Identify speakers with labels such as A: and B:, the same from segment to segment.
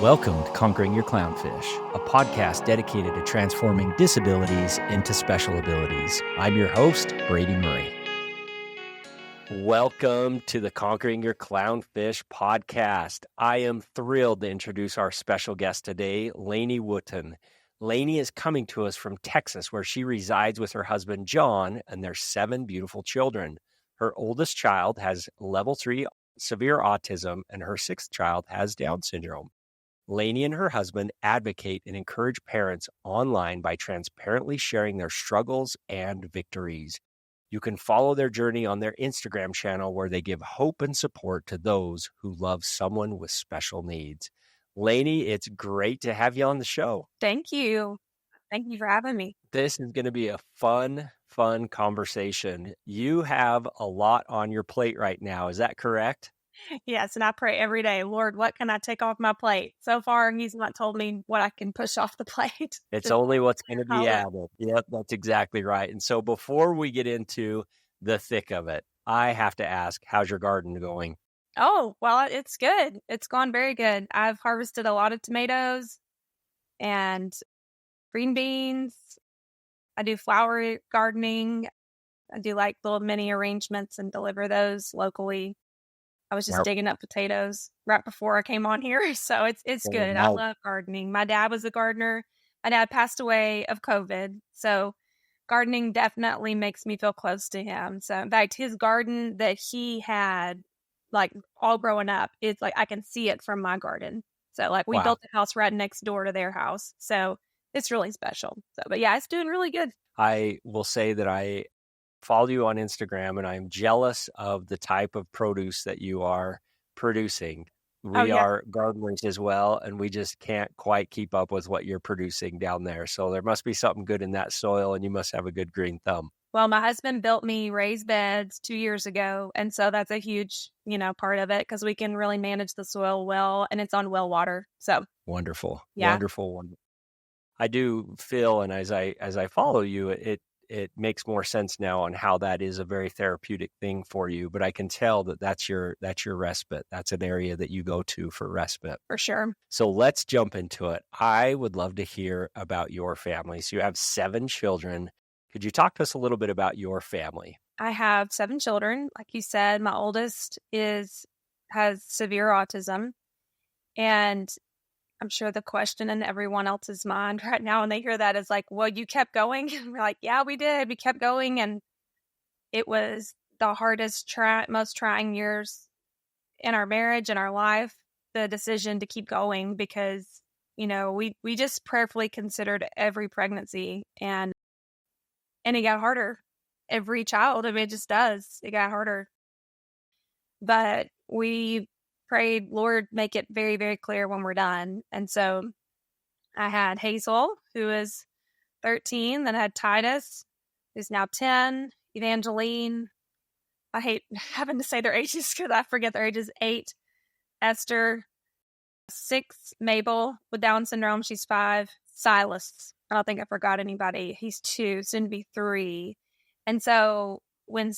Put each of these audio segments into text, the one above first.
A: Welcome to Conquering Your Clownfish, a podcast dedicated to transforming disabilities into special abilities. I'm your host, Brady Murray. Welcome to the Conquering Your Clownfish podcast. I am thrilled to introduce our special guest today, Laney Wootten. Lainey is coming to us from Texas, where she resides with her husband, John, and their 7 beautiful children. Her oldest child has level 3 severe autism, and her 6th child has Down syndrome. Lainey and her husband advocate and encourage parents online by transparently sharing their struggles and victories. You can follow their journey on their Instagram channel, where they give hope and support to those who love someone with special needs. Lainey, it's great to have you on the show.
B: Thank you. Thank you for having me.
A: This is going to be a fun conversation. You have a lot on your plate right now. Is that correct?
B: Yes, and I pray every day, Lord, what can I take off my plate? So far, he's not told me what I can push off the plate.
A: It's only what's going to be added. Yep, that's exactly right. And so before we get into the thick of it, I have to ask, how's your garden going?
B: Oh, well, it's good. It's gone very good. I've harvested a lot of tomatoes and green beans. I do flower gardening. I do like little mini arrangements and deliver those locally. I was just digging up potatoes right before I came on here. So it's good. I love gardening. My dad was a gardener. My dad passed away of COVID. So gardening definitely makes me feel close to him. So in fact, his garden that he had, like all growing up, it's like I can see it from my garden. So like we built a house right next door to their house. So it's really special. So, but yeah, it's doing really good.
A: I will say that I follow you on Instagram, and I'm jealous of the type of produce that you are producing. We are gardeners as well, and we just can't quite keep up with what you're producing down there. So there must be something good in that soil, and you must have a good green thumb.
B: Well, my husband built me raised beds 2 years ago, and so that's a huge, part of it, because we can really manage the soil well, and it's on well water. So
A: wonderful,
B: yeah.
A: wonderful. I do feel, and as I follow you, it makes more sense now on how that is a very therapeutic thing for you. But I can tell that that's your respite. That's an area that you go to for respite.
B: For sure.
A: So let's jump into it. I would love to hear about your family. So you have 7 children. Could you talk to us a little bit about your family?
B: I have 7 children. Like you said, my oldest has severe autism. And I'm sure the question in everyone else's mind right now when they hear that is like, well, you kept going? And we're like, yeah, we did. We kept going. And it was the hardest, most trying years in our marriage and our life, the decision to keep going, because, we just prayerfully considered every pregnancy, and it got harder. Every child, it just does. It got harder. But we prayed, Lord, make it very, very clear when we're done. And so I had Hazel, who is 13. Then I had Titus, who's now 10. Evangeline, I hate having to say their ages because I forget their ages. 8. Esther, 6. Mabel with Down syndrome, she's 5. Silas, I don't think I forgot anybody. He's 2, soon to be 3. And so when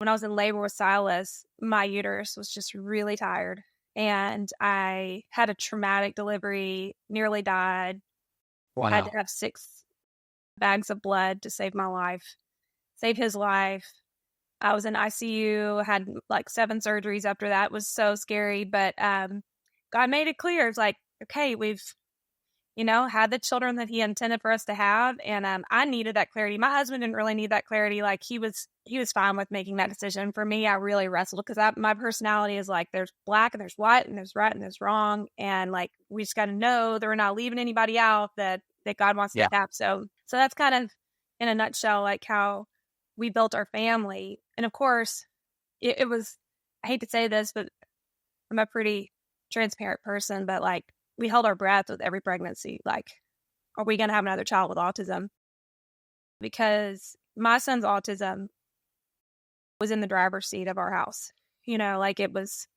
B: I was in labor with Silas, my uterus was just really tired, and I had a traumatic delivery, nearly died.
A: Wow.
B: I had to have 6 bags of blood to save my life, save his life. I was in ICU, had like 7 surgeries after that. It was so scary, but God made it clear. It's like, okay, we've had the children that he intended for us to have. And I needed that clarity. My husband didn't really need that clarity. Like he was fine with making that decision. For me, I really wrestled, because my personality is like, there's black and there's white and there's right and there's wrong. And like, we just got to know that we're not leaving anybody out that God wants to have. So that's kind of in a nutshell, like how we built our family. And of course it was, I hate to say this, but I'm a pretty transparent person, but like, we held our breath with every pregnancy. Like, are we going to have another child with autism? Because my son's autism was in the driver's seat of our house. Like it was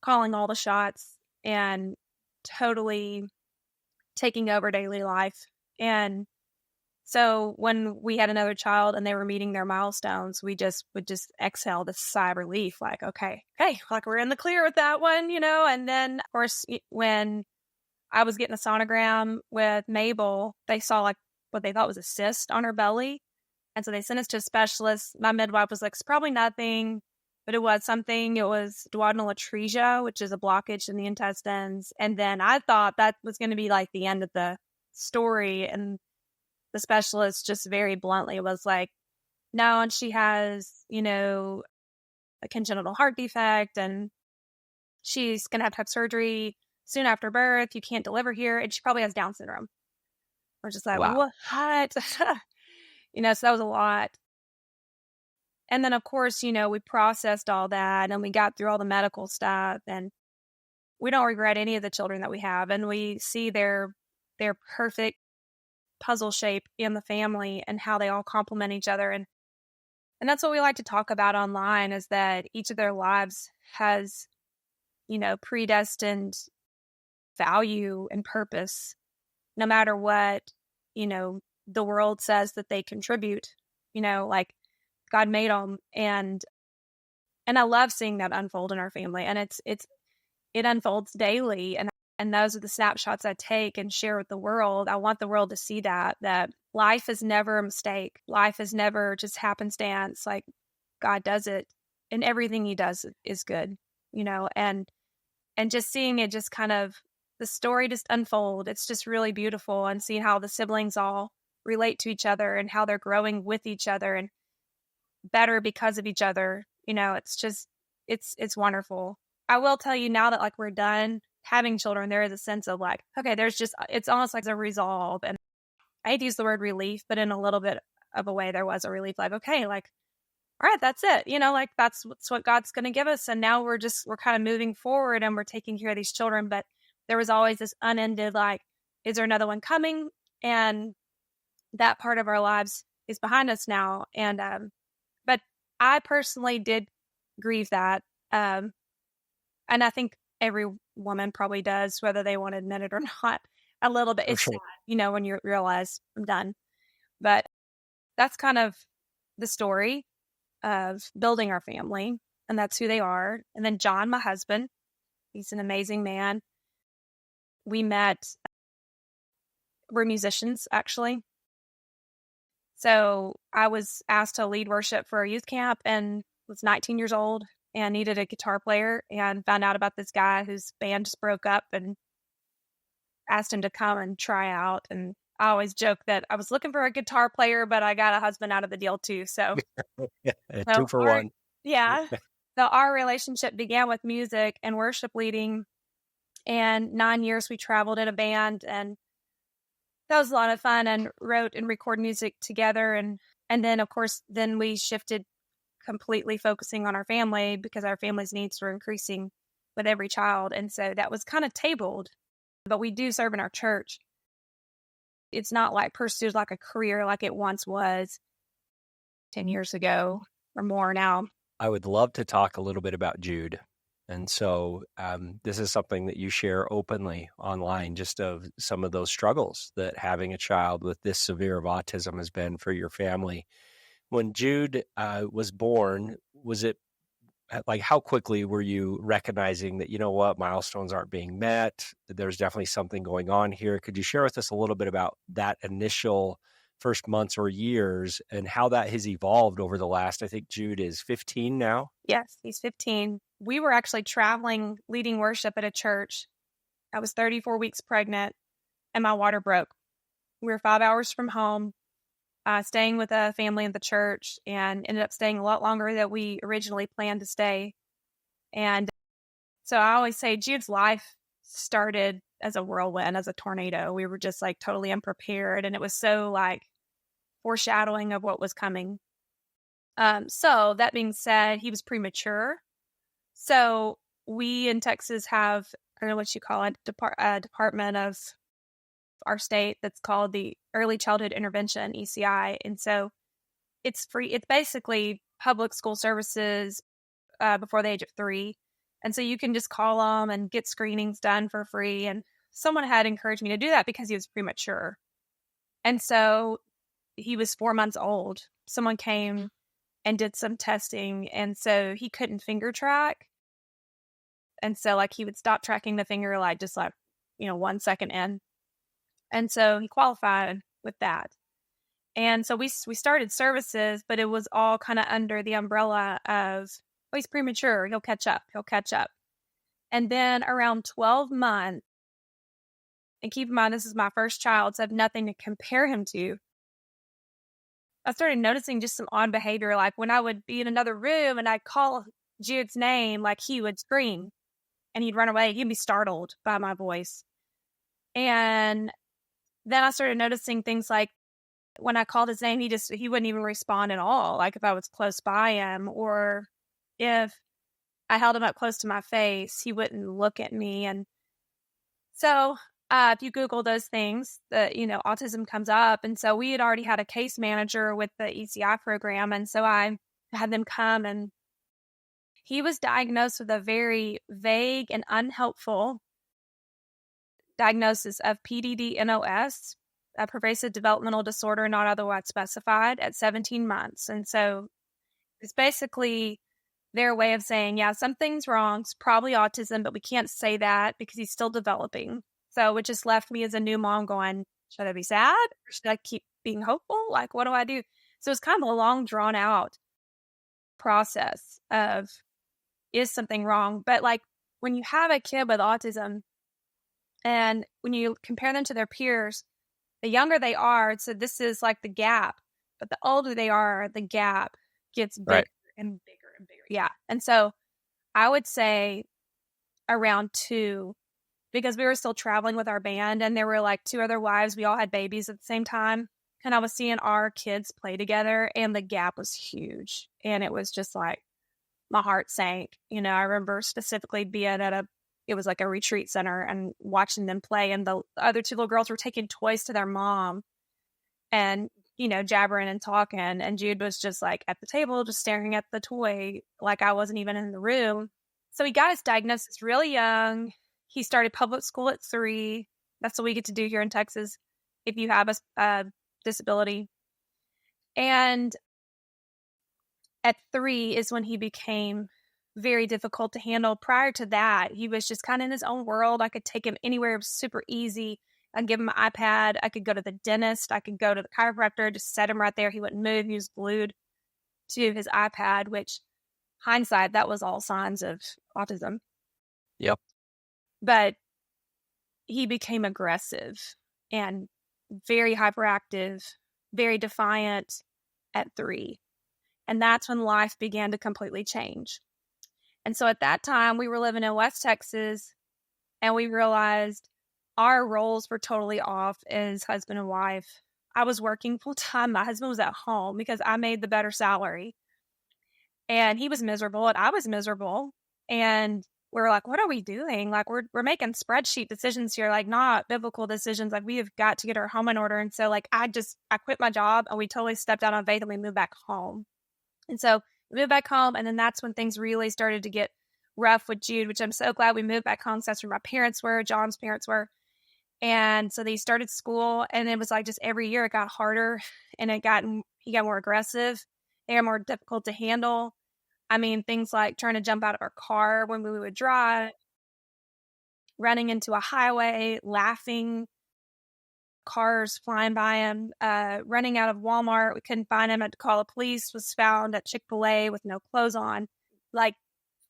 B: calling all the shots and totally taking over daily life. And So when we had another child and they were meeting their milestones, we just would just exhale this sigh of relief, like, okay, like we're in the clear with that one, And then, of course, when I was getting a sonogram with Mabel, they saw like what they thought was a cyst on her belly. And so they sent us to a specialist. My midwife was like, it's probably nothing, but it was something. It was duodenal atresia, which is a blockage in the intestines. And then I thought that was going to be like the end of the story. And the specialist just very bluntly was like, no, and she has, a congenital heart defect, and she's going to have surgery soon after birth. You can't deliver here. And she probably has Down syndrome. We're just like,
A: Wow.
B: what? So that was a lot. And then, of course, we processed all that and we got through all the medical stuff, and we don't regret any of the children that we have. And we see their perfect puzzle shape in the family and how they all complement each other. And that's what we like to talk about online, is that each of their lives has, predestined value and purpose, no matter what, the world says that they contribute, like God made them. And I love seeing that unfold in our family. And it unfolds daily. And those are the snapshots I take and share with the world. I want the world to see that life is never a mistake. Life is never just happenstance. Like, God does it, and everything he does is good, and just seeing it just kind of, the story just unfold. It's just really beautiful, and seeing how the siblings all relate to each other and how they're growing with each other and better because of each other. It's just, it's wonderful. I will tell you, now that like we're done having children, there is a sense of like, okay, it's almost like a resolve. And I hate to use the word relief, but in a little bit of a way, there was a relief, like, okay, like, all right, that's it. Like that's what God's going to give us. And now we're kind of moving forward and we're taking care of these children. But there was always this unended, like, is there another one coming? And that part of our lives is behind us now. And, but I personally did grieve that. And I think every woman probably does, whether they want to admit it or not, a little bit. It's sad, when you realize I'm done. But that's kind of the story of building our family, and that's who they are. And then John, my husband, he's an amazing man. We're musicians, actually. So I was asked to lead worship for a youth camp and was 19 years old and needed a guitar player, and found out about this guy whose band just broke up and asked him to come and try out. And I always joke that I was looking for a guitar player, but I got a husband out of the deal too. So,
A: Two for one.
B: Yeah. So our relationship began with music and worship leading. And 9 years we traveled in a band, and that was a lot of fun, and wrote and recorded music together. And then, of course, then we shifted, completely focusing on our family, because our family's needs were increasing with every child. And so that was kind of tabled, but we do serve in our church. It's not like pursued like a career like it once was 10 years ago or more now.
A: I would love to talk a little bit about Jude. And so this is something that you share openly online, just of some of those struggles that having a child with this severe of autism has been for your family. When Jude was born, was it like, how quickly were you recognizing that, milestones aren't being met? There's definitely something going on here. Could you share with us a little bit about that initial first months or years and how that has evolved over the last, I think Jude is 15 now?
B: Yes, he's 15. We were actually traveling, leading worship at a church. I was 34 weeks pregnant and my water broke. We were 5 hours from home, staying with a family in the church, and ended up staying a lot longer than we originally planned to stay. And so I always say Jude's life started as a whirlwind, as a tornado. We were just like totally unprepared, and it was so like foreshadowing of what was coming. So that being said, he was premature. So we in Texas have, I don't know what you call it, department of our state that's called the Early Childhood Intervention, ECI. And so it's free. It's basically public school services before the age of 3. And so you can just call them and get screenings done for free. And someone had encouraged me to do that because he was premature. And so he was 4 months old. Someone came and did some testing, and so he couldn't finger track. And so, like, he would stop tracking the finger, like, just like, 1 second in. And so he qualified with that. And so we started services, but it was all kind of under the umbrella of, oh, he's premature. He'll catch up. He'll catch up. And then around 12 months, and keep in mind, this is my first child, so I have nothing to compare him to. I started noticing just some odd behavior. Like when I would be in another room and I'd call Jude's name, like he would scream and he'd run away. He'd be startled by my voice. And then I started noticing things like when I called his name, he wouldn't even respond at all. Like if I was close by him, or if I held him up close to my face, he wouldn't look at me. And so if you Google those things, autism comes up. And so we had already had a case manager with the ECI program. And so I had them come, and he was diagnosed with a very vague and unhelpful diagnosis of PDD-NOS, a pervasive developmental disorder not otherwise specified, at 17 months. And so it's basically their way of saying, yeah, something's wrong. It's probably autism, but we can't say that because he's still developing. So it just left me as a new mom going, should I be sad or should I keep being hopeful? Like, what do I do? So it's kind of a long, drawn out process of, is something wrong? But like when you have a kid with autism and when you compare them to their peers, the younger they are, so this is like the gap, but the older they are, the gap gets bigger and bigger and bigger. Yeah. And so I would say around 2, because we were still traveling with our band and there were like 2 other wives. We all had babies at the same time. And I was seeing our kids play together and the gap was huge. And it was just like, my heart sank. I remember specifically being at it was like a retreat center and watching them play. And the other 2 little girls were taking toys to their mom and, jabbering and talking. And Jude was just like at the table, just staring at the toy, like I wasn't even in the room. So he got his diagnosis really young. He started public school at 3. That's what we get to do here in Texas if you have a disability. And at 3 is when he became very difficult to handle. Prior to that, he was just kind of in his own world. I could take him anywhere. It was super easy. I'd give him an iPad. I could go to the dentist. I could go to the chiropractor, just set him right there. He wouldn't move. He was glued to his iPad, which hindsight, that was all signs of autism.
A: Yep.
B: But he became aggressive and very hyperactive, very defiant at 3. And that's when life began to completely change. And so at that time, we were living in West Texas, and we realized our roles were totally off as husband and wife. I was working full time. My husband was at home because I made the better salary. And he was miserable, and I was miserable. And we were like, what are we doing? Like, we're making spreadsheet decisions here, like not biblical decisions. Like, we have got to get our home in order. And so, like, I quit my job, and we totally stepped out on faith, and we moved back home. And so we moved back home, and then that's when things really started to get rough with Jude, which I'm so glad we moved back home. So that's where my parents were, John's parents were. And so they started school, and it was like just every year it got harder, and he got more aggressive. They were more difficult to handle. I mean, things like trying to jump out of our car when we would drive, running into a highway, laughing, cars flying by him, running out of Walmart. We couldn't find him. I had to call the police. Was found at Chick-fil-A with no clothes on. Like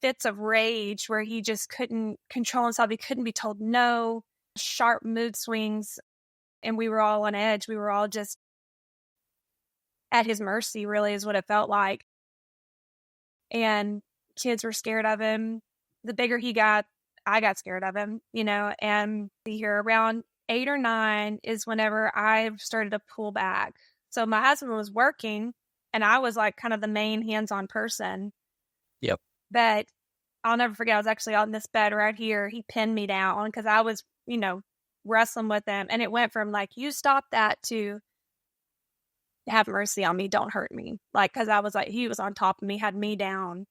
B: fits of rage where he just couldn't control himself. He couldn't be told no. Sharp mood swings. And we were all on edge. We were all just at his mercy, really, is what it felt like. And kids were scared of him. The bigger he got, I got scared of him, and here around 8 or 9 is whenever I started to pull back. So my husband was working, and I was like kind of the main hands-on person.
A: Yep.
B: But I'll never forget, I was actually on this bed right here. He pinned me down because I was, wrestling with him. And it went from like, you stop that, to have mercy on me, don't hurt me. Like, because I was like, he was on top of me, had me down.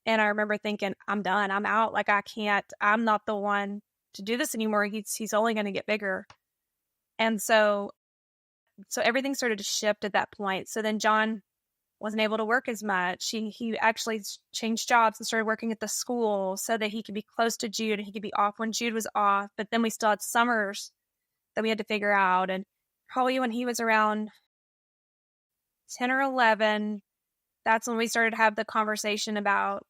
B: And I remember thinking, I'm done. I'm out. Like, I'm not the one to do this anymore. He's only going to get bigger. And so so everything started to shift at that point. So then John wasn't able to work as much. He actually changed jobs and started working at the school so that he could be close to Jude and he could be off when Jude was off. But then we still had summers that we had to figure out. And probably when he was around 10 or 11, that's when we started to have the conversation about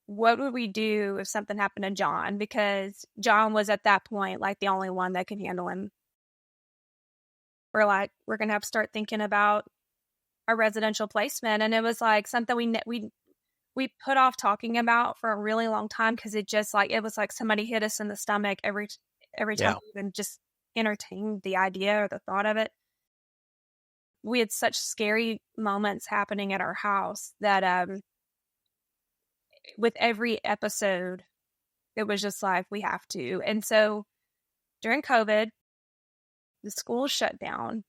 B: what would we do if something happened to John, because John was at that point like the only one that could handle him. We're like, we're going to have to start thinking about a residential placement. And it was like something we put off talking about for a really long time, because it was like somebody hit us in the stomach every time we even just entertained the idea or the thought of it. We had such scary moments happening at our house that with every episode, it was just like, we have to. And so during COVID, the school shut down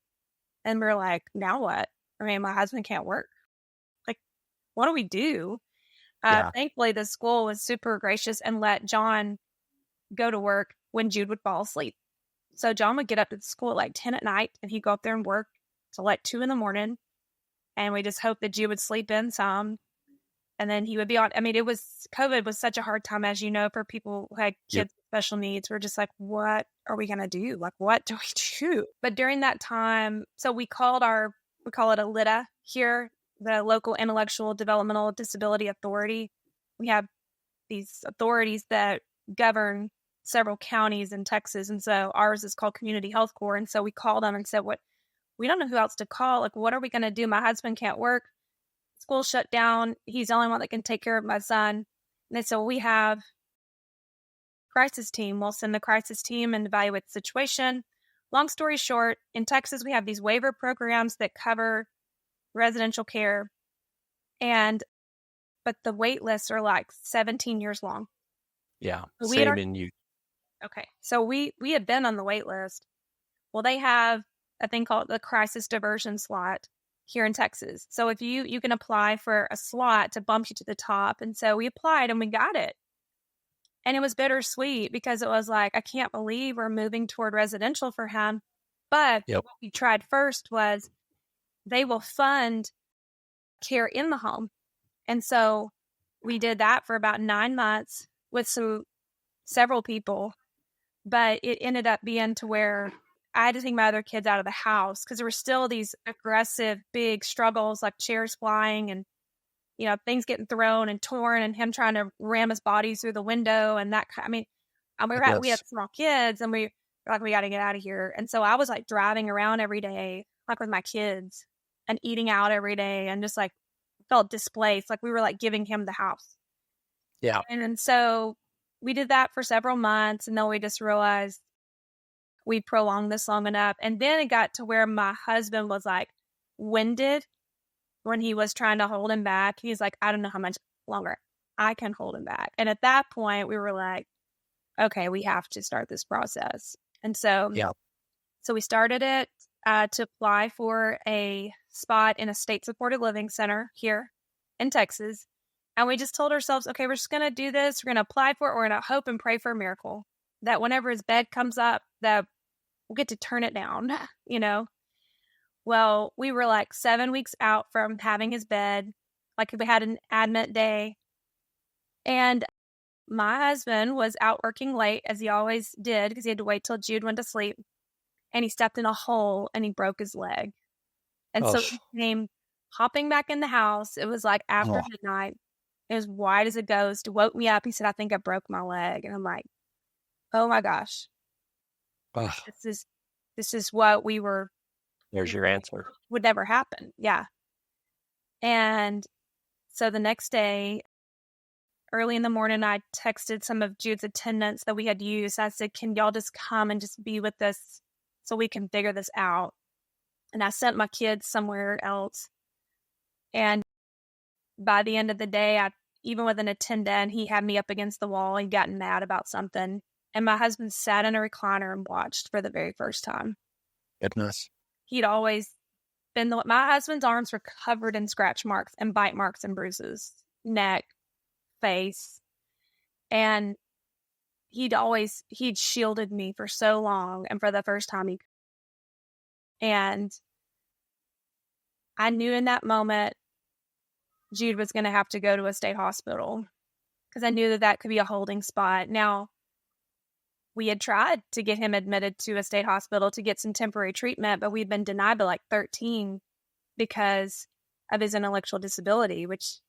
B: and we're like, now what? I mean, my husband can't work. Like, what do we do? Thankfully, the school was super gracious and let John go to work when Jude would fall asleep. So John would get up to the school at like 10 at night and he'd go up there and work till like 2 a.m. And we just hoped that Jude would sleep in some. And then he would be on. I mean, COVID was such a hard time, as you know, for people who had kids with special needs. We're just like, what are we going to do? Like, what do we do? But during that time, so we call it a LIDA here, the Local Intellectual Developmental Disability Authority. We have these authorities that govern several counties in Texas. And so ours is called Community Health Corps. And so we called them and said, we don't know who else to call. Like, what are we going to do? My husband can't work. School shut down. He's the only one that can take care of my son. And they said, we have crisis team. We'll send the crisis team and evaluate the situation. Long story short, in Texas, we have these waiver programs that cover residential care. But the wait lists are like 17 years long.
A: Yeah.
B: So
A: same in you.
B: Okay. So we had been on the wait list. Well, they have a thing called the crisis diversion slot here in Texas. So if you can apply for a slot to bump you to the top. And so we applied and we got it. And it was bittersweet because it was like, I can't believe we're moving toward residential for him. But what we tried first was they will fund care in the home. And so we did that for about 9 months with several people. But it ended up being to where I had to take my other kids out of the house because there were still these aggressive, big struggles, like chairs flying and, things getting thrown and torn and him trying to ram his body through the window and that kind. I mean, we had small kids and we were like, we got to get out of here. And so I was like driving around every day, like with my kids and eating out every day and just like felt displaced. Like we were like giving him the house.
A: Yeah.
B: And so we did that for several months and then we just realized we prolonged this long enough. And then it got to where my husband was like winded when he was trying to hold him back. He's like, I don't know how much longer I can hold him back. And at that point we were like, okay, we have to start this process. And so, so we started it to apply for a spot in a state supported living center here in Texas. And we just told ourselves, okay, we're just going to do this. We're going to apply for it. We're going to hope and pray for a miracle that whenever his bed comes up, that we'll get to turn it down, Well, we were like 7 weeks out from having his bed. Like we had an admit day. And my husband was out working late, as he always did, because he had to wait till Jude went to sleep. And he stepped in a hole and he broke his leg. And so he came hopping back in the house. It was like after midnight. It was white as a ghost. Woke me up. He said, I think I broke my leg. And I'm like, oh my gosh. This is what we were.
A: There's your answer.
B: Would never happen. Yeah. And so the next day, early in the morning, I texted some of Jude's attendants that we had used. I said, can y'all just come and just be with us so we can figure this out? And I sent my kids somewhere else. And by the end of the day, even with an attendant, he had me up against the wall. He'd gotten mad about something. And my husband sat in a recliner and watched for the very first time.
A: Goodness.
B: He'd always been my husband's arms were covered in scratch marks and bite marks and bruises, neck, face. And he'd shielded me for so long. And for the first time, And I knew in that moment Jude was going to have to go to a state hospital because I knew that that could be a holding spot. Now, we had tried to get him admitted to a state hospital to get some temporary treatment, but we'd been denied by like 13 because of his intellectual disability, which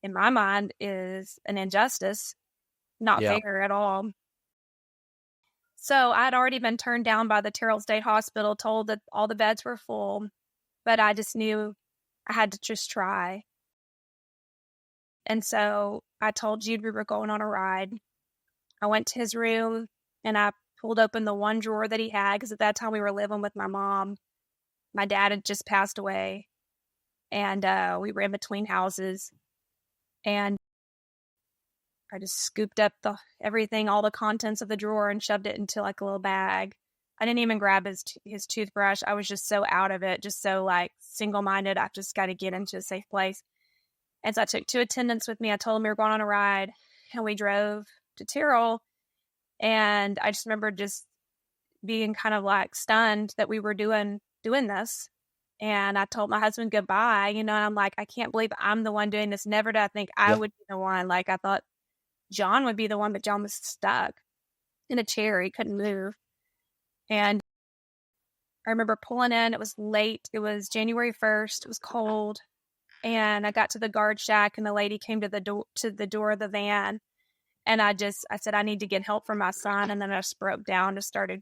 B: in my mind is an injustice, not fair at all. So I'd already been turned down by the Terrell State Hospital, told that all the beds were full, but I just knew I had to just try. And so I told Jude we were going on a ride. I went to his room and I pulled open the one drawer that he had, because at that time we were living with my mom. My dad had just passed away, and we were in between houses. And I just scooped up everything, all the contents of the drawer, and shoved it into like a little bag. I didn't even grab his toothbrush. I was just so out of it, just so like single-minded. I've just got to get into a safe place. And so I took 2 attendants with me. I told them we were going on a ride, and we drove to Terrell. And I just remember just being kind of like stunned that we were doing this. And I told my husband goodbye, and I'm like, I can't believe I'm the one doing this. Never did I think I would be the one. Like, I thought John would be the one, but John was stuck in a chair. He couldn't move. And I remember pulling in. It was late. It was January 1st. It was cold. And I got to the guard shack, and the lady came to the door of the van. And I said, I need to get help for my son. And then I just broke down, just started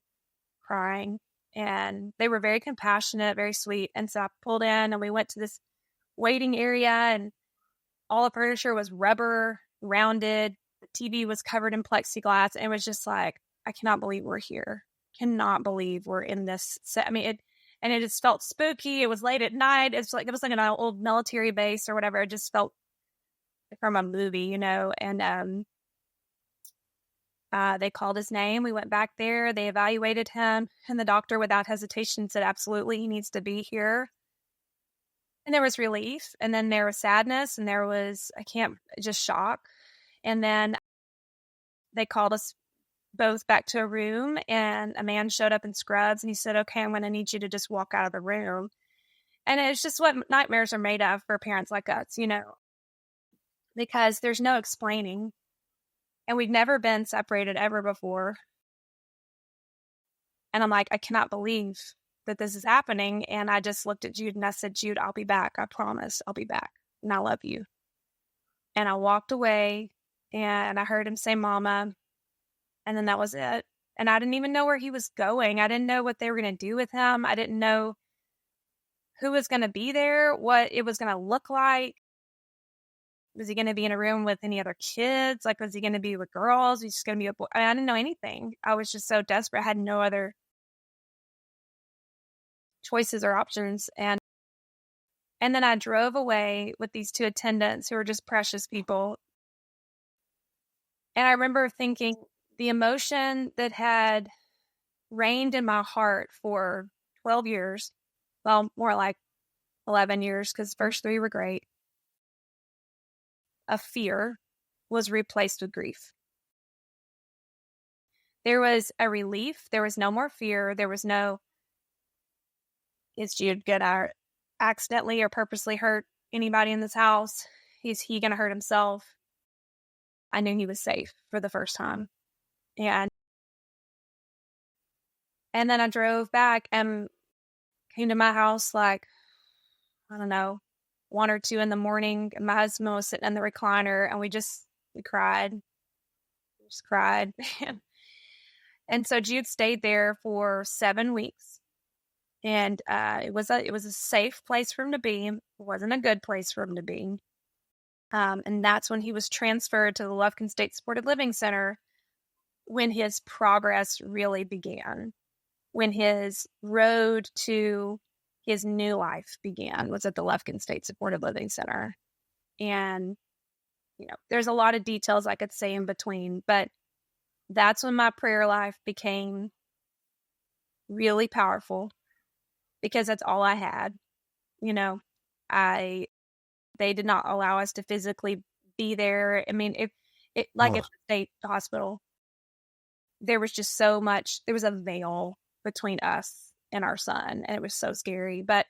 B: crying. And they were very compassionate, very sweet. And so I pulled in, and we went to this waiting area, and all the furniture was rubber, rounded. The TV was covered in plexiglass. And it was just like, I cannot believe we're here. Cannot believe we're in this set. I mean, it just felt spooky. It was late at night. It was like an old military base or whatever. It just felt from a movie, And they called his name. We went back there. They evaluated him, and the doctor, without hesitation, said, absolutely, he needs to be here. And there was relief, and then there was sadness, and there was, just shock. And then they called us both back to a room, and a man showed up in scrubs, and he said, okay, I'm going to need you to just walk out of the room. And it's just what nightmares are made of for parents like us, because there's no explaining. And we've never been separated ever before. And I'm like, I cannot believe that this is happening. And I just looked at Jude and I said, Jude, I'll be back. I promise I'll be back. And I love you. And I walked away, and I heard him say, Mama. And then that was it. And I didn't even know where he was going. I didn't know what they were going to do with him. I didn't know who was going to be there, what it was going to look like. Was he going to be in a room with any other kids? Like, was he going to be with girls? Was he just going to be a boy? I didn't know anything. I was just so desperate. I had no other choices or options. And then I drove away with these 2 attendants who were just precious people. And I remember thinking the emotion that had reigned in my heart for 12 years, well, more like 11 years, because the first 3 were great, of fear was replaced with grief. There was a relief. There was no more fear. There was no, is Jude going to accidentally or purposely hurt anybody in this house? Is he going to hurt himself? I knew he was safe for the first time. And then I drove back and came to my house like, I don't know, 1 or 2 in the morning. And my husband was sitting in the recliner, and we cried. We just cried. And so Jude stayed there for 7 weeks. And it was a safe place for him to be. It wasn't a good place for him to be. And that's when he was transferred to the Lufkin State Supported Living Center, when his progress really began, when his road to his new life began, was at the Lufkin State Supported Living Center. And, there's a lot of details I could say in between, but that's when my prayer life became really powerful, because that's all I had. They did not allow us to physically be there. I mean, at the state hospital, there was just so much, there was a veil between us in our son. And it was so scary. But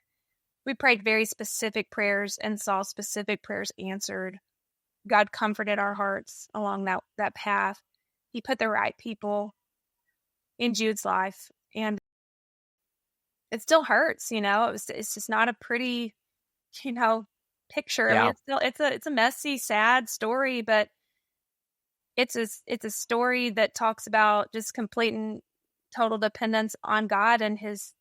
B: we prayed very specific prayers and saw specific prayers answered. God comforted our hearts along that path. He put the right people in Jude's life. And it still hurts, it's just not a pretty, picture. I mean, it's a messy, sad story, but it's a story that talks about just complete and total dependence on God and his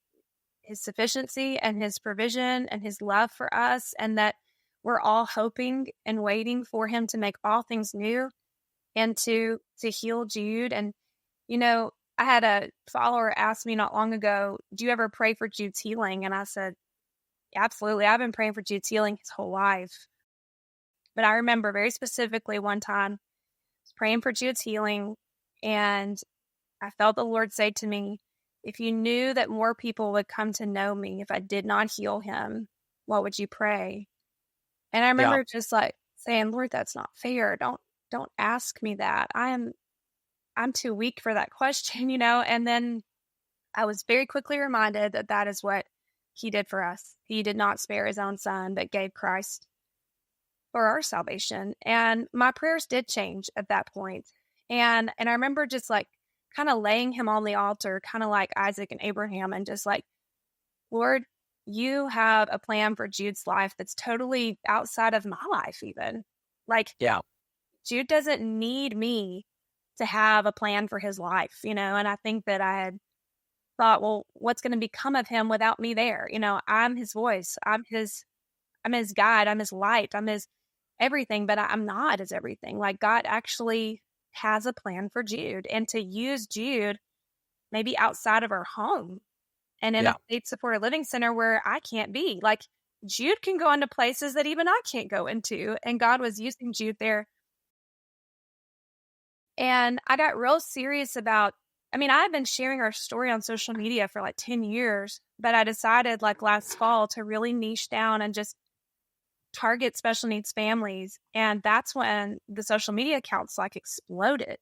B: sufficiency and his provision and his love for us, and that we're all hoping and waiting for him to make all things new and to heal Jude. And, I had a follower ask me not long ago, do you ever pray for Jude's healing? And I said, absolutely. I've been praying for Jude's healing his whole life. But I remember very specifically one time I was praying for Jude's healing, and I felt the Lord say to me, if you knew that more people would come to know me if I did not heal him, what would you pray? And I remember just like saying, Lord, that's not fair. Don't ask me that. I'm too weak for that question, And then I was very quickly reminded that that is what he did for us. He did not spare his own son, but gave Christ for our salvation. And my prayers did change at that point. And I remember just like kind of laying him on the altar, kind of like Isaac and Abraham, and just like, Lord, you have a plan for Jude's life that's totally outside of my life even. Like, Jude doesn't need me to have a plan for his life, and I think that I had thought, well, what's going to become of him without me there? I'm his voice. I'm his guide. I'm his light. I'm his everything, but I'm not his everything. Like, God actually has a plan for Jude, and to use Jude maybe outside of our home and in a state supported living center where I can't be. Like, Jude can go into places that even I can't go into, and God was using Jude there. And I got real serious about, I've been sharing our story on social media for like 10 years, but I decided like last fall to really niche down and just target special needs families. And that's when the social media accounts like exploded.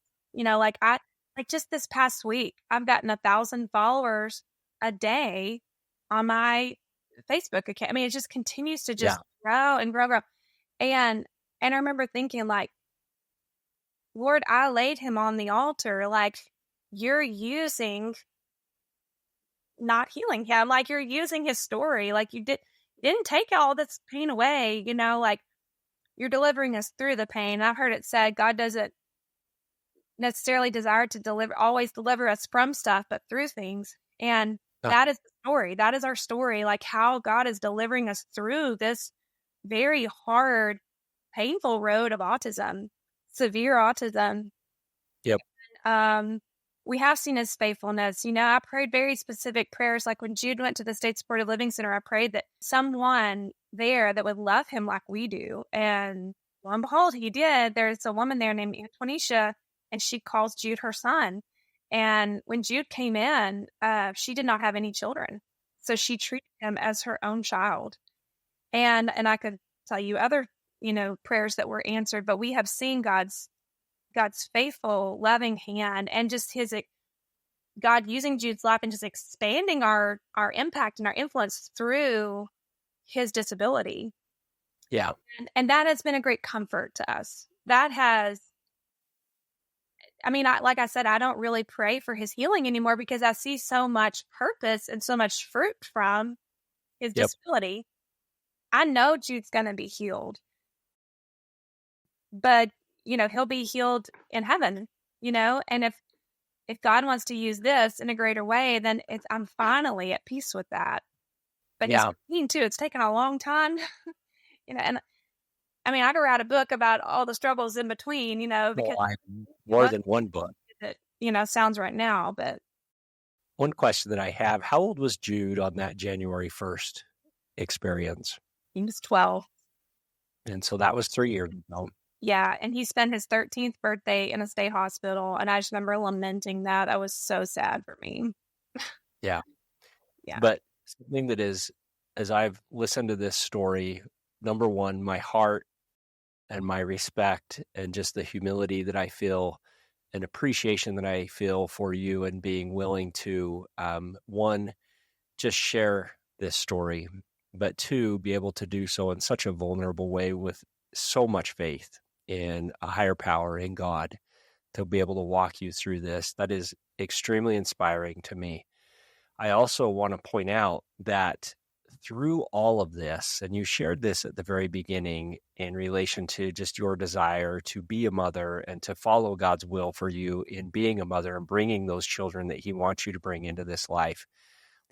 B: Just this past week, I've gotten 1,000 followers a day on my Facebook account. It just continues to just grow and grow. And I remember thinking like, Lord, I laid him on the altar. Like, you're using, not healing him. Like, you're using his story. Like, you didn't take all this pain away, like you're delivering us through the pain. I've heard it said, God doesn't necessarily desire to always deliver us from stuff, but through things. And that is the story. That is our story. Like, how God is delivering us through this very hard, painful road of autism. Severe autism.
A: Yep.
B: We have seen his faithfulness. I prayed very specific prayers. Like when Jude went to the State Supported Living Center, I prayed that someone there that would love him like we do. And lo and behold, he did. There's a woman there named Antonisha, and she calls Jude her son. And when Jude came in, she did not have any children. So she treated him as her own child. And I could tell you other prayers that were answered, but we have seen God's faithful, loving hand, and just God using Jude's life and just expanding our impact and our influence through his disability.
A: Yeah.
B: And that has been a great comfort to us. That has, like I said, I don't really pray for his healing anymore because I see so much purpose and so much fruit from his disability. I know Jude's going to be healed. But, he'll be healed in heaven, and if God wants to use this in a greater way, then I'm finally at peace with that. But he's mean too. It's taken a long time, and I could write a book about all the struggles in between, because
A: more than one book.
B: That, sounds right now, but.
A: One question that I have, how old was Jude on that January 1st experience?
B: He was 12.
A: And so that was 3 years ago.
B: Yeah, and he spent his 13th birthday in a state hospital, and I just remember lamenting that. That was so sad for me.
A: Yeah.
B: Yeah.
A: But something that is, as I've listened to this story, number one, my heart and my respect and just the humility that I feel and appreciation that I feel for you and being willing to, one, just share this story, but two, be able to do so in such a vulnerable way with so much faith in a higher power, in God, to be able to walk you through this. That is extremely inspiring to me. I also want to point out that through all of this, and you shared this at the very beginning in relation to just your desire to be a mother and to follow God's will for you in being a mother and bringing those children that He wants you to bring into this life,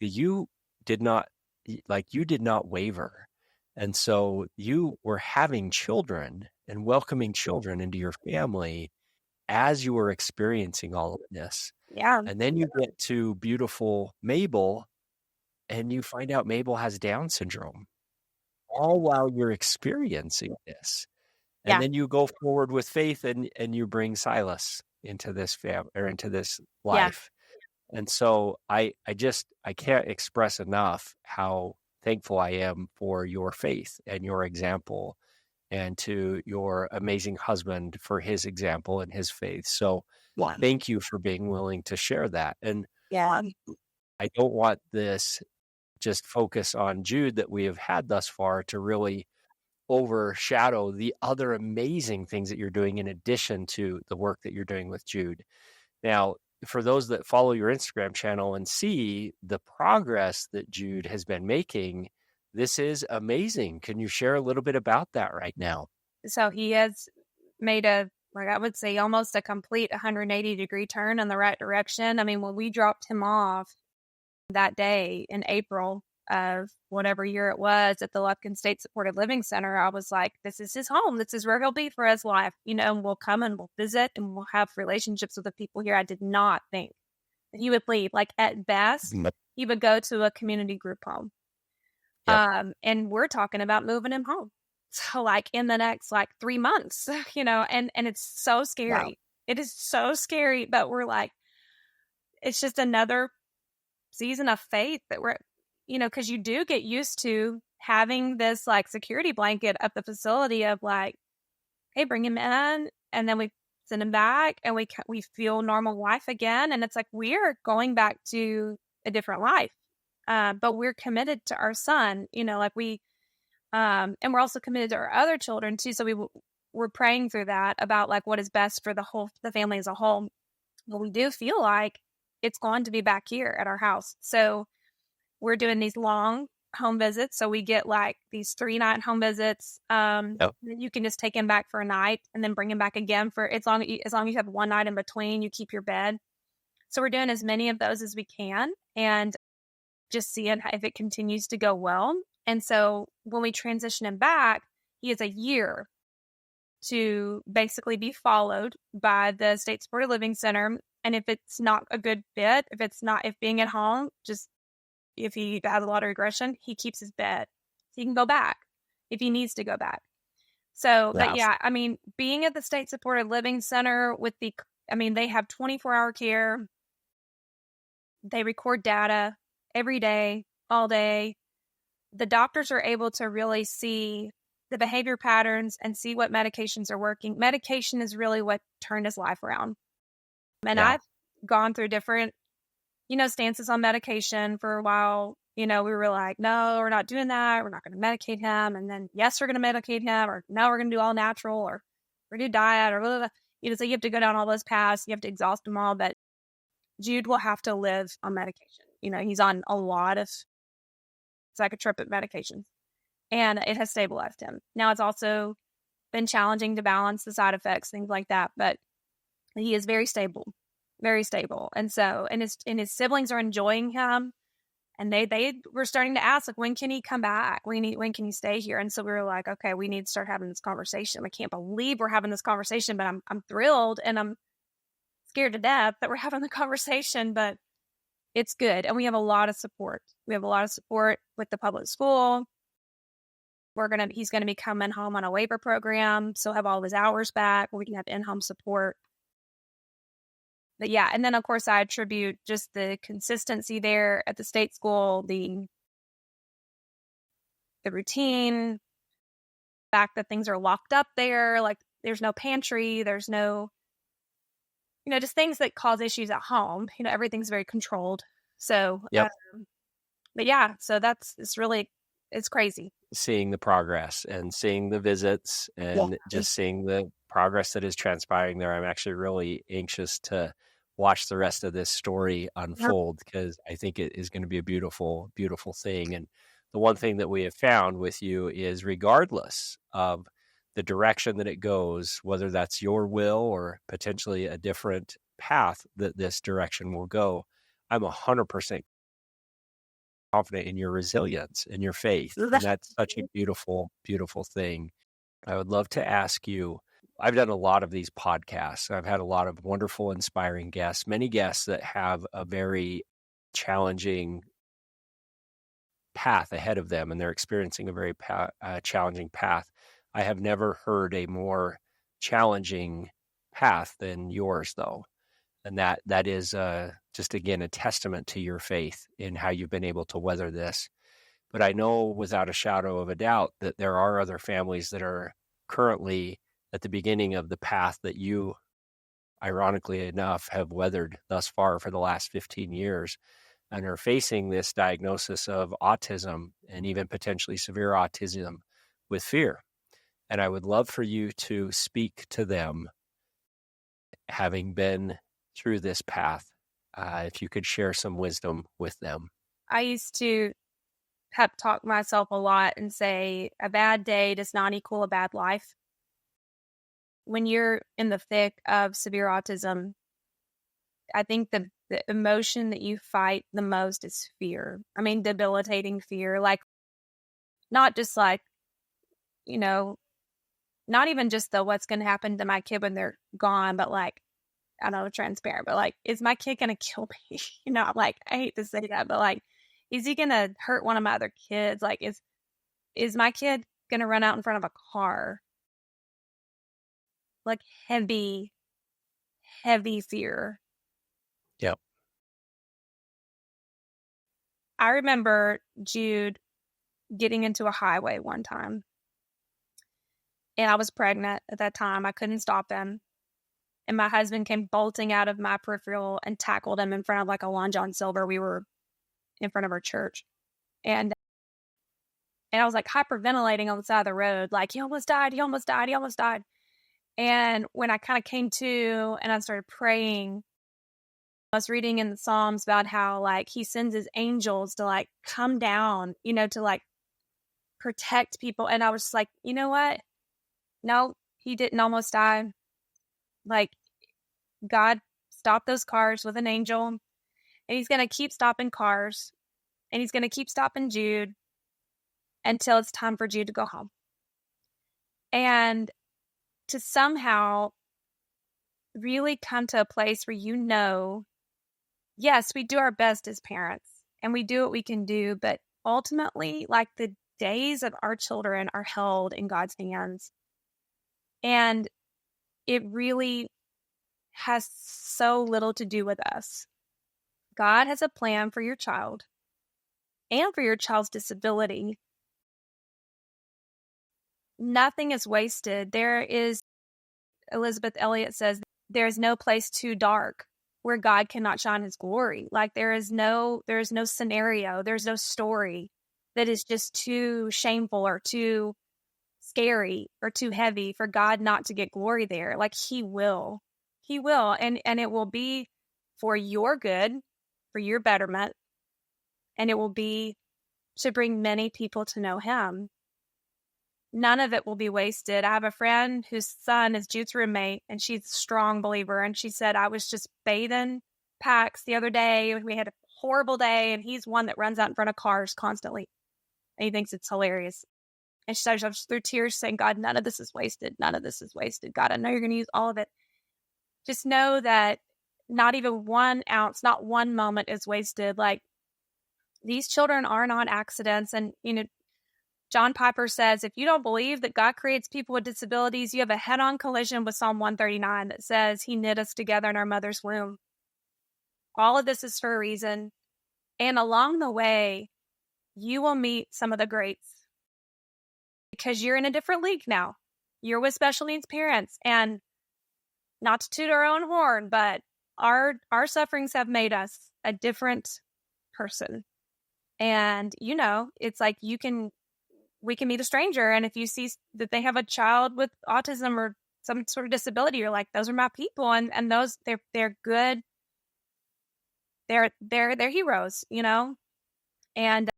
A: that you did not waver. And so you were having children and welcoming children into your family as you were experiencing all of this.
B: Yeah.
A: And then you get to beautiful Mabel and you find out Mabel has Down syndrome, all while you're experiencing this. And
B: Yeah.
A: then you go forward with faith and you bring Silas into this into this life. And so I can't express enough how thankful I am for your faith and your example, and to your amazing husband for his example and his faith. So thank you for being willing to share that. And I don't want this just focus on Jude that we have had thus far to really overshadow the other amazing things that you're doing in addition to the work that you're doing with Jude. Now, for those that follow your Instagram channel and see the progress that Jude has been making, this is amazing. Can you share a little bit about that right now?
B: So he has made I would say almost a complete 180-degree turn in the right direction. I mean, when we dropped him off that day in April of whatever year it was at the Lufkin State Supported Living Center, I was like, this is his home. This is where he'll be for his life. And we'll come and we'll visit and we'll have relationships with the people here. I did not think that he would leave. Like, at best, he would go to a community group home. Yep. And we're talking about moving him home. So in the next 3 months, and it's so scary. Wow. It is so scary, but we're it's just another season of faith that we're, because you do get used to having this security blanket at the facility of hey, bring him in, and then we send him back, and we feel normal life again, and it's we're going back to a different life, but we're committed to our son, and we're also committed to our other children too. So we're praying through that about what is best for the family as a whole. But we do feel like it's going to be back here at our house. So we're doing these long home visits. So we get these 3-night home visits. You can just take him back for a night and then bring him back again for as long as you have one night in between, you keep your bed. So we're doing as many of those as we can and just seeing if it continues to go well. And so when we transition him back, he has a year to basically be followed by the State Supported Living Center. And if it's not a good fit, if being at home, just if he has a lot of regression, he keeps his bed. So he can go back if he needs to go back. So, but yeah, I mean, being at the State Supported Living Center they have 24-hour care. They record data every day, all day. The doctors are able to really see the behavior patterns and see what medications are working. Medication is really what turned his life around. And I've gone through different, stances on medication for a while. We were like, no, we're not doing that. We're not going to medicate him. And then, yes, we're going to medicate him, or no, we're going to do all natural, or we're going to do diet, or blah, blah, blah. So you have to go down all those paths. You have to exhaust them all. But Jude will have to live on medication. He's on a lot of psychotropic medications, and it has stabilized him. Now, it's also been challenging to balance the side effects, things like that, but he is very stable, very stable. And so, and his siblings are enjoying him, and they were starting to ask, when can he come back? When can he stay here? And so we were like, okay, we need to start having this conversation. I can't believe we're having this conversation, but I'm thrilled, and I'm scared to death that we're having the conversation, but it's good. And we have a lot of support. We have a lot of support with the public school. He's going to be coming home on a waiver program. So he'll have all of his hours back. We can have in-home support. But yeah, and then of course I attribute just the consistency there at the state school, the routine, the fact that things are locked up there. There's no pantry, there's no, just things that cause issues at home. Everything's very controlled. So But yeah, so it's crazy.
A: Seeing the progress and seeing the visits
B: Yeah.
A: and just seeing the progress that is transpiring there. I'm actually really anxious to watch the rest of this story unfold because I think it is going to be a beautiful, beautiful thing. And the one thing that we have found with you is regardless of the direction that it goes, whether that's your will or potentially a different path that this direction will go, I'm 100% confident in your resilience and your faith. And that's such a beautiful, beautiful thing. I would love to ask you, I've done a lot of these podcasts. I've had a lot of wonderful, inspiring guests, many guests that have a very challenging path ahead of them, and they're experiencing a very challenging path. I have never heard a more challenging path than yours, though. And that is just, again, a testament to your faith in how you've been able to weather this. But I know without a shadow of a doubt that there are other families that are currently at the beginning of the path that you, ironically enough, have weathered thus far for the last 15 years and are facing this diagnosis of autism and even potentially severe autism with fear. And I would love for you to speak to them, having been through this path, if you could share some wisdom with them.
B: I used to pep talk myself a lot and say a bad day does not equal a bad life. When you're in the thick of severe autism, I think the emotion that you fight the most is fear. I mean, debilitating fear, like not just like, not even just the what's going to happen to my kid when they're gone, but like, I don't know, transparent, but like, is my kid going to kill me? I'm like, I hate to say that, but like, is he going to hurt one of my other kids? Like, is my kid going to run out in front of a car? Like heavy, heavy fear.
A: Yep.
B: I remember Jude getting into a highway one time, and I was pregnant at that time. I couldn't stop him. And my husband came bolting out of my peripheral and tackled him in front of like a Long John Silver. We were in front of our church. And I was like hyperventilating on the side of the road, like, he almost died, he almost died, he almost died. And when I kind of came to and I started praying, I was reading in the Psalms about how like he sends his angels to like come down, to like protect people. And I was just like, you know what? No, he didn't almost die. Like, God stopped those cars with an angel, and he's going to keep stopping cars, and he's going to keep stopping Jude until it's time for Jude to go home. And to somehow really come to a place where yes, we do our best as parents, and we do what we can do, but ultimately, like, the days of our children are held in God's hands. And it really has so little to do with us. God has a plan for your child and for your child's disability. Nothing is wasted. Elizabeth Elliot says, there is no place too dark where God cannot shine his glory. Like there is no scenario, there's no story that is just too shameful or too scary or too heavy for God not to get glory there. Like he will, and it will be for your good, for your betterment, and it will be to bring many people to know him. None of it will be wasted. I have a friend whose son is Jude's roommate, and she's a strong believer. And she said, I was just bathing PAX the other day. We had a horrible day, and he's one that runs out in front of cars constantly. And he thinks it's hilarious. And she starts through tears saying, God, none of this is wasted. None of this is wasted. God, I know you're going to use all of it. Just know that not even 1 ounce, not one moment is wasted. Like, these children are not accidents. And, John Piper says, if you don't believe that God creates people with disabilities, you have a head-on collision with Psalm 139 that says he knit us together in our mother's womb. All of this is for a reason. And along the way, you will meet some of the greats because you're in a different league now. You're with special needs parents. And not to toot our own horn, but our sufferings have made us a different person. And, it's like we can meet a stranger. And if you see that they have a child with autism or some sort of disability, you're like, those are my people. And those, they're good. They're heroes, and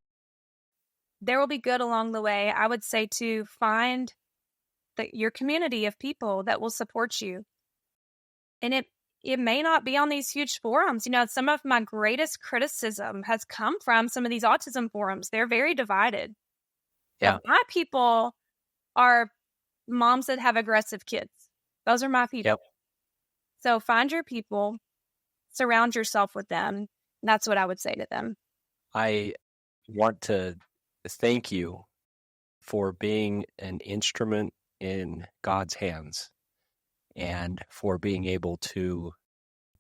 B: there will be good along the way. I would say to find your community of people that will support you. And it may not be on these huge forums. Some of my greatest criticism has come from some of these autism forums. They're very divided.
A: Yeah.
B: My people are moms that have aggressive kids. Those are my people.
A: Yep.
B: So find your people, surround yourself with them. And that's what I would say to them.
A: I want to thank you for being an instrument in God's hands and for being able to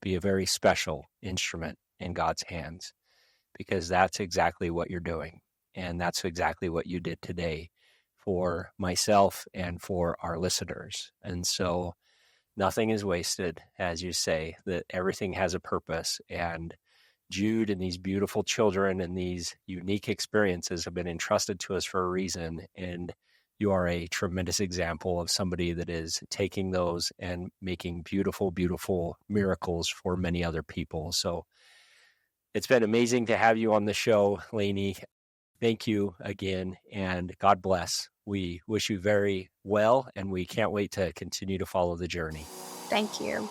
A: be a very special instrument in God's hands, because that's exactly what you're doing. And that's exactly what you did today for myself and for our listeners. And so nothing is wasted, as you say, that everything has a purpose. And Jude and these beautiful children and these unique experiences have been entrusted to us for a reason. And you are a tremendous example of somebody that is taking those and making beautiful, beautiful miracles for many other people. So it's been amazing to have you on the show, Lainey. Thank you again, and God bless. We wish you very well, and we can't wait to continue to follow the journey.
B: Thank you.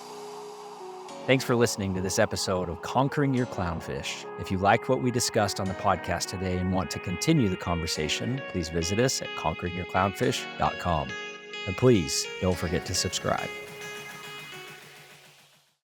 A: Thanks for listening to this episode of Conquering Your Clownfish. If you liked what we discussed on the podcast today and want to continue the conversation, please visit us at conqueringyourclownfish.com. And please don't forget to subscribe.